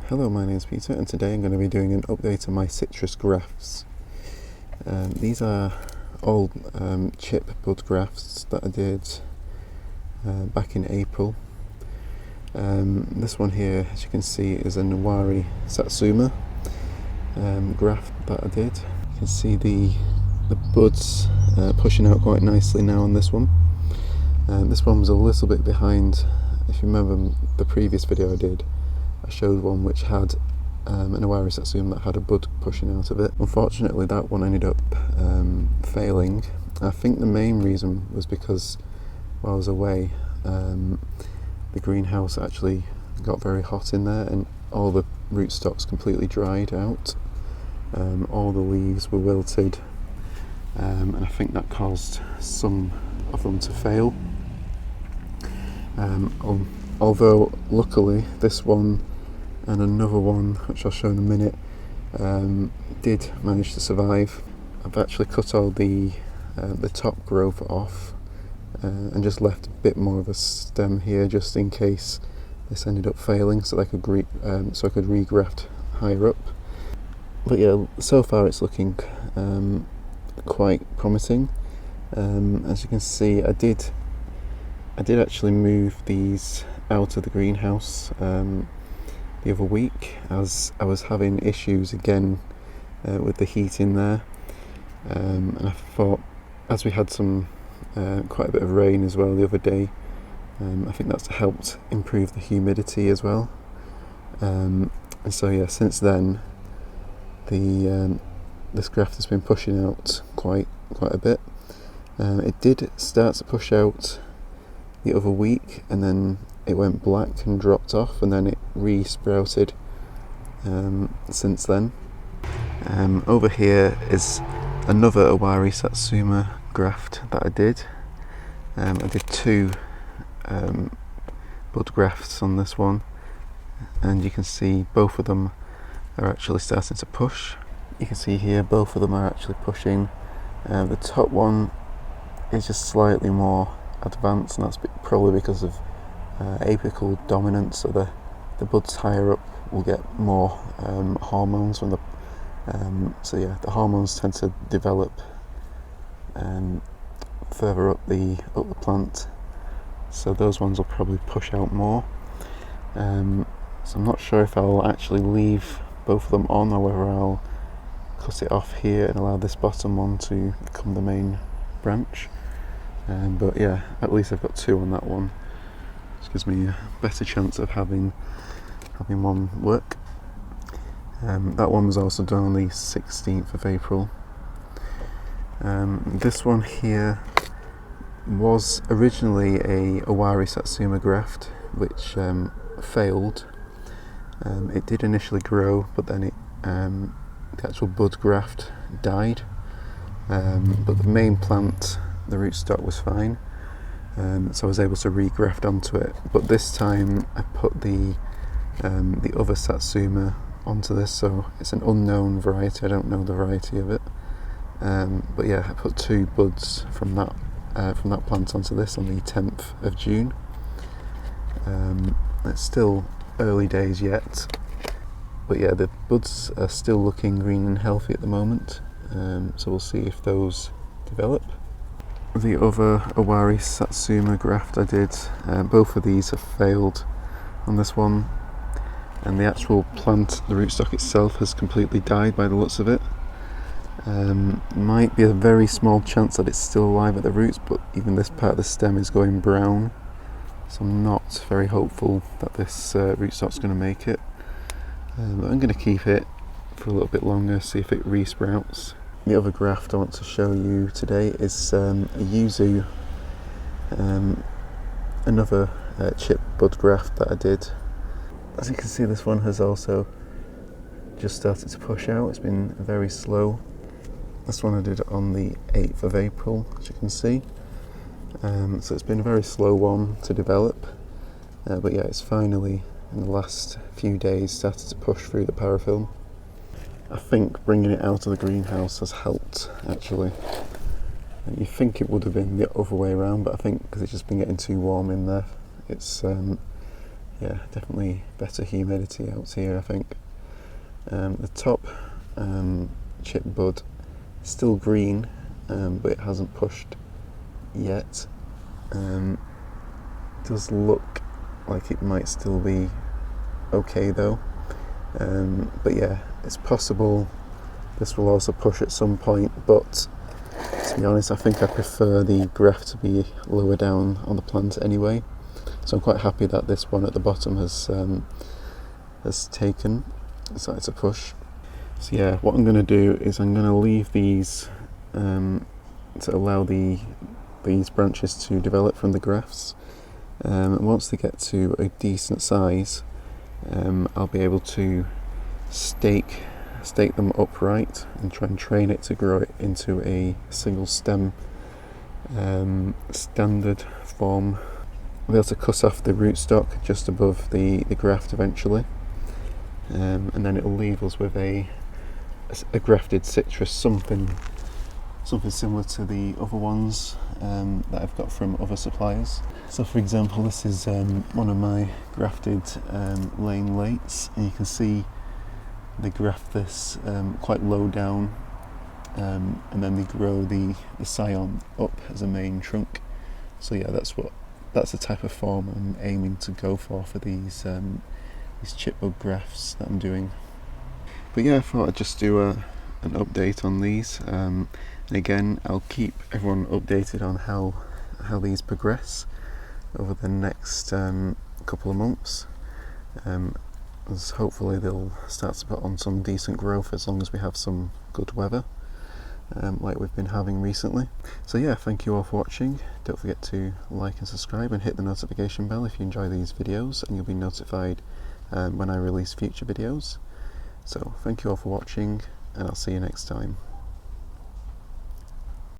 Hello, my name is Peter, and today I'm going to be doing an update on my citrus grafts. These are old chip bud grafts that I did back in April. This one here, as you can see, is an Owari Satsuma graft that I did. You can see the buds pushing out quite nicely now on this one. This one was a little bit behind. If you remember the previous video I did, I showed one which had an Owari Satsuma that had a bud pushing out of it. Unfortunately, that one ended up failing. I think the main reason was because while I was away, the greenhouse actually got very hot in there and all the rootstocks completely dried out. All the leaves were wilted, and I think that caused some of them to fail. Although luckily this one and another one, which I'll show in a minute, did manage to survive. I've actually cut all the top growth off and just left a bit more of a stem here just in case this ended up failing, so I could regraft higher up. But yeah, so far it's looking quite promising. As you can see, I did actually move these out of the greenhouse the other week, as I was having issues again with the heat in there, and I thought, as we had quite a bit of rain as well the other day, I think that's helped improve the humidity as well, and so yeah, since then this graft has been pushing out quite a bit. It did start to push out the other week, and then it went black and dropped off, and then it re-sprouted since then. Over here is another Owari Satsuma graft that I did. I did two bud grafts on this one, and you can see both of them are actually starting to push. You can see here both of them are actually pushing. The top one is just slightly more advanced, and that's probably because of apical dominance, so the buds higher up will get more hormones from the the hormones tend to develop further up the plant, so those ones will probably push out more. So I'm not sure if I'll actually leave both of them on, or whether I'll cut it off here and allow this bottom one to become the main branch. But yeah, at least I've got two on that one, which gives me a better chance of having one work. That one was also done on the 16th of April. This one here was originally a Owari Satsuma graft, which failed. It did initially grow, but then the actual bud graft died. But the main plant, the rootstock, was fine, so I was able to regraft onto it. But this time I put the other Satsuma onto this, so it's an unknown variety. I don't know the variety of it, but yeah, I put two buds from that plant onto this on the 10th of June. It's still early days yet, but yeah, the buds are still looking green and healthy at the moment, so we'll see if those develop. The other Owari Satsuma graft I did, both of these have failed on this one, and the actual plant, the rootstock itself, has completely died by the looks of it. Might be a very small chance that it's still alive at the roots, but even this part of the stem is going brown, so I'm not very hopeful that this rootstock's going to make it. But I'm going to keep it for a little bit longer, see if it re-sprouts. The other graft I want to show you today is a Yuzu, another chip bud graft that I did. As you can see, this one has also just started to push out. It's been very slow. This one I did on the 8th of April, as you can see. So it's been a very slow one to develop, but yeah, it's finally, in the last few days, started to push through the parafilm. I think bringing it out of the greenhouse has helped, actually. You think it would have been the other way around, but I think because it's just been getting too warm in there, it's yeah, definitely better humidity out here, I think. The top chip bud is still green, but it hasn't pushed yet. Does look like it might still be okay though, but yeah, it's possible this will also push at some point, but to be honest, I think I prefer the graft to be lower down on the plant anyway, so I'm quite happy that this one at the bottom has started to push. So yeah, what I'm going to do is I'm going to leave these to allow these branches to develop from the grafts. And once they get to a decent size, I'll be able to stake them upright and try and train it to grow it into a single stem standard form. I'll be able to cut off the rootstock just above the graft eventually, and then it will leave us with a grafted citrus, something similar to the other ones that I've got from other suppliers. So for example, this is one of my grafted lane lates, and you can see they graft this quite low down, and then they grow the scion up as a main trunk. So yeah, that's the type of form I'm aiming to go for these chipbud grafts that I'm doing. But yeah, I thought I'd just do an update on these. And again, I'll keep everyone updated on how these progress over the next couple of months. As hopefully they'll start to put on some decent growth as long as we have some good weather, like we've been having recently. So yeah, thank you all for watching. Don't forget to like and subscribe and hit the notification bell if you enjoy these videos, and you'll be notified when I release future videos. So thank you all for watching, and I'll see you next time.